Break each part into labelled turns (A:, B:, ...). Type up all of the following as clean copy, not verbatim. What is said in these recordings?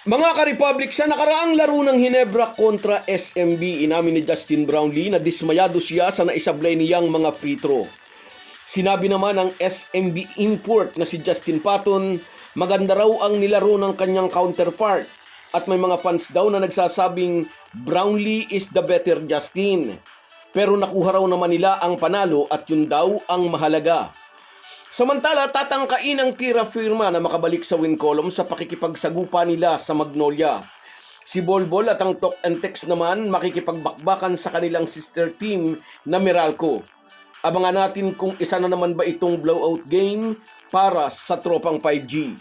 A: Mga ka-Republic, sa nakaraang laro ng Hinebra kontra SMB, inamin ni Justin Brownlee na dismayado siya sa naisablay niyang mga free throw. Sinabi naman ng SMB import na si Justin Patton, maganda raw ang nilaro ng kanyang counterpart at may mga fans daw na nagsasabing Brownlee is the better Justin. Pero nakuha raw naman nila ang panalo at yun daw ang mahalaga. Samantala, tatangkain ang tira firma na makabalik sa win column sa pakikipagsagupa nila sa Magnolia. Si Bolbol at ang Talk and Text naman makikipagbakbakan sa kanilang sister team na Meralco. Abangan natin kung isa na naman ba itong blowout game para sa tropang 5G.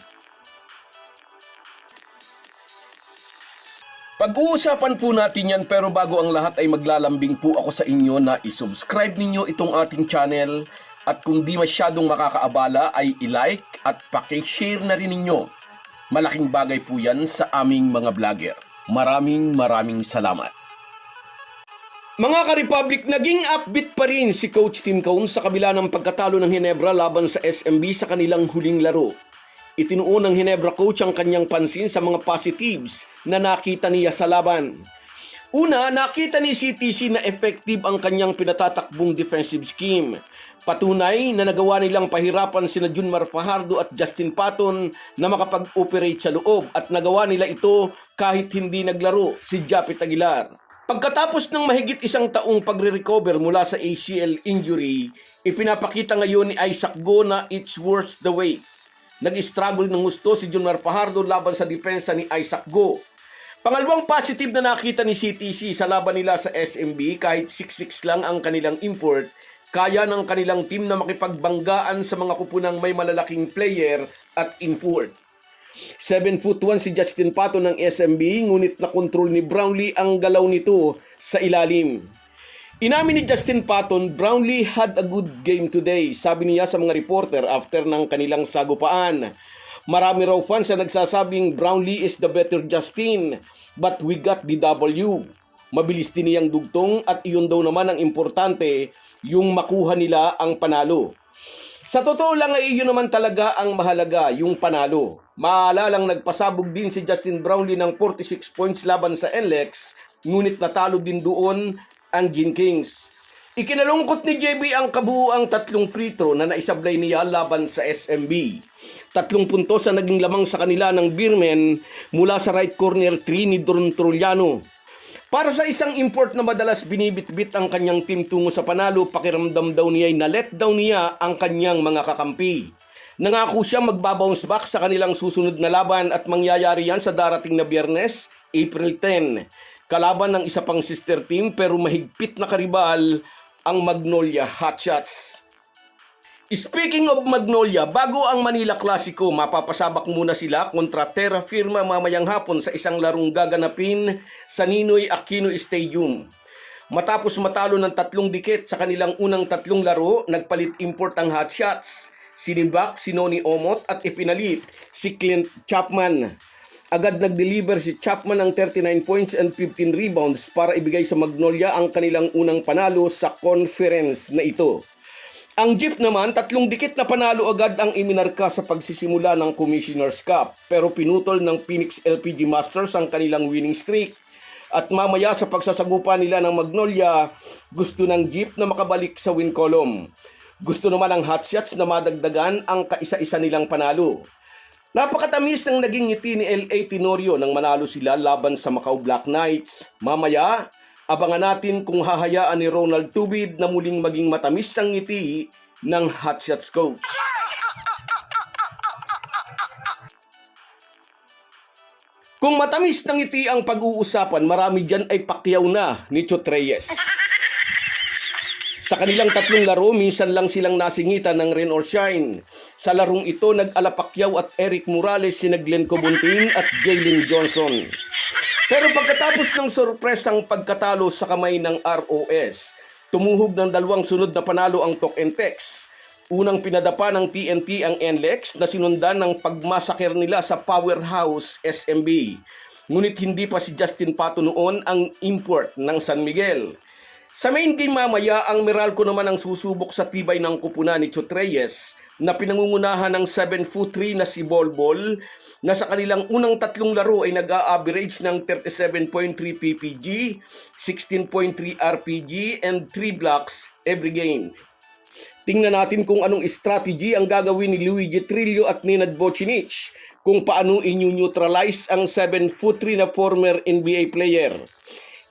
A: Pag-uusapan po natin yan, pero bago ang lahat ay maglalambing po ako sa inyo na isubscribe ninyo itong ating channel. At kung di masyadong makakaabala ay i-like at paki-share na rin ninyo. Malaking bagay po yan sa aming mga vlogger. Maraming salamat. Mga ka-Republic, naging upbeat pa rin si Coach Tim Cone sa kabila ng pagkatalo ng Hinebra laban sa SMB sa kanilang huling laro. Itinuon ng Hinebra coach ang kanyang pansin sa mga positives na nakita niya sa laban. Una, nakita ni CTC na effective ang kanyang pinatatakbong defensive scheme. Patunay na nagawa nilang pahirapan sina Junmar Fajardo at Justin Patton na makapag-operate sa loob at nagawa nila ito kahit hindi naglaro si Japet Aguilar. Pagkatapos ng mahigit isang taong pagre-recover mula sa ACL injury, ipinapakita ngayon ni Isaac Go na it's worth the wait. Nag-struggle ng gusto si Junmar Fajardo laban sa depensa ni Isaac Go. Pangalawang positive na nakita ni CTC sa laban nila sa SMB, kahit 6'6 lang ang kanilang import, kaya ng kanilang team na makipagbanggaan sa mga kupunang may malalaking player at import. 7'1" si Justin Patton ng SMB, ngunit nakontrol ni Brownlee ang galaw nito sa ilalim. Inamin ni Justin Patton, Brownlee had a good game today, sabi niya sa mga reporter after ng kanilang sagupaan. Marami raw fans na nagsasabing Brownlee is the better Justin, but we got the W. Mabilis din niyang dugtong at iyon daw naman ang importante, yung makuha nila ang panalo. Sa totoo lang ay iyon naman talaga ang mahalaga, yung panalo. Maalalang nagpasabog din si Justin Brownlee ng 46 points laban sa NLEX, ngunit natalo din doon ang Gin Kings. Ikinalungkot ni JB ang kabuuang 3 free throw na naisablay niya laban sa SMB. 3 puntos ang naging lamang sa kanila ng Beermen mula sa right corner 3 ni Don Trollano. Para sa isang import na madalas binibitbit ang kanyang team tungo sa panalo, pakiramdam daw niya ay na-let down niya ang kanyang mga kakampi. Nangako siya magbabounce back sa kanilang susunod na laban at mangyayari yan sa darating na Biyernes, April 10. Kalaban ng isa pang sister team pero mahigpit na karibal, ang Magnolia Hotshots. Speaking of Magnolia, bago ang Manila Clasico, mapapasabak muna sila kontra Terra Firma mamayang hapon sa isang larong gaganapin sa Ninoy Aquino Stadium. Matapos matalo ng 3 dikit sa kanilang unang 3 laro, nagpalit import ang Hotshots. Sinibak si Noni Omot at ipinalit si Clint Chapman. Agad nag-deliver si Chapman ng 39 points and 15 rebounds para ibigay sa Magnolia ang kanilang unang panalo sa conference na ito. Ang Jeep naman, 3 dikit na panalo agad ang iminarka sa pagsisimula ng Commissioner's Cup, pero pinutol ng Phoenix LPG Masters ang kanilang winning streak. At mamaya sa pagsasagupa nila ng Magnolia, gusto ng Jeep na makabalik sa win column. Gusto naman ng Hotshots na madagdagan ang kaisa-isa nilang panalo. Napakatamis ng naging ngiti ni LA Tenorio nang manalo sila laban sa Macau Black Knights. Mamaya, abangan natin kung hahayaan ni Ronald Tubid na muling maging matamis ang ngiti ng Hotshots coach. Kung matamis ng ngiti ang pag-uusapan, marami dyan ay Pacquiao na ni Chot Reyes. Sa kanilang 3 laro, minsan lang silang nasingitan ng rain or shine. Sa larong ito, nag-ala Pacquiao at Eric Morales, sina Glenn Cobontin at Jalen Johnson. Pero pagkatapos ng sorpresang pagkatalo sa kamay ng ROS, tumuhog ng 2 sunod na panalo ang Talk and Text. Unang pinadapa ng TNT ang NLEX na sinundan ng pagmasaker nila sa powerhouse SMB. Ngunit hindi pa si Justin Patton noon ang import ng San Miguel. Sa main game mamaya, ang Meralco naman ang susubok sa tibay ng kupunan ni Chot Reyes na pinangungunahan ng 7'3" na si Bolbol na sa kanilang unang tatlong laro ay nag-a-average ng 37.3 PPG, 16.3 RPG, and 3 blocks every game. Tingnan natin kung anong strategy ang gagawin ni Luigi Trillo at Nenad Bocinic kung paano i-neutralize ang 7'3" na former NBA player.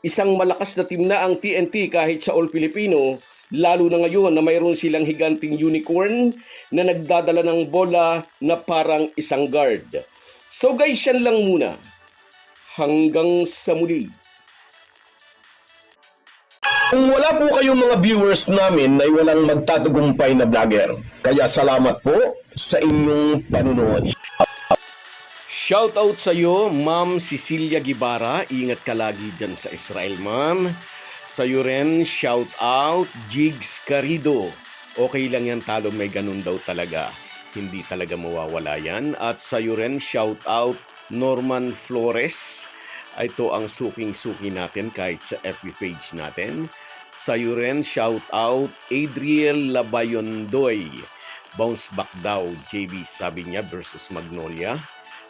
A: Isang malakas na team na ang TNT kahit sa All-Filipino, lalo na ngayon na mayroon silang higanting unicorn na nagdadala ng bola na parang isang guard. So guys, yan lang muna. Hanggang sa muli. Kung wala po kayong mga viewers namin ay walang magtatagumpay na vlogger. Kaya salamat po sa inyong panunood. Shoutout sa iyo, Ma'am Cecilia Gibara. Ingat ka lagi dyan sa Israel, ma'am. Sa iyo rin, shoutout, Jigs Carido. Okay lang yan, talo may ganun daw talaga. Hindi talaga mawawala yan. At sa iyo rin, shoutout, Norman Flores. Ito ang suking-suki natin kahit sa FB page natin. Sa iyo rin, shoutout, Adriel Labayondoy. Bounce back daw, JB, sabi niya, versus Magnolia.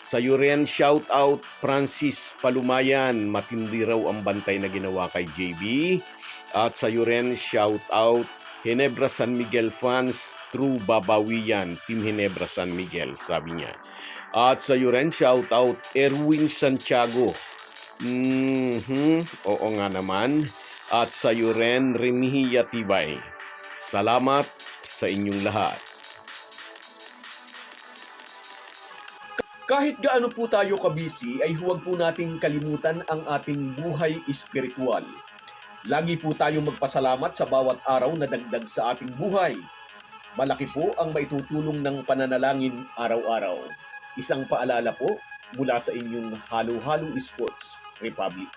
A: Sa iyo rin, shout out Francis Palumayan, matindi raw ang bantay na ginawa kay JB. At sa iyo rin, shout out Ginebra San Miguel fans, true babawiyan, Team Ginebra San Miguel, sabi niya. At sa iyo rin, shout out Erwin Santiago. Oo nga naman. At sa iyo rin, Remihia Tibay. Salamat sa inyong lahat. Kahit gaano po tayo kabisi ay huwag po nating kalimutan ang ating buhay espiritual. Lagi po tayong magpasalamat sa bawat araw na dagdag sa ating buhay. Malaki po ang maitutulong ng pananalangin araw-araw. Isang paalala po mula sa inyong Halo Halo Sports Republic.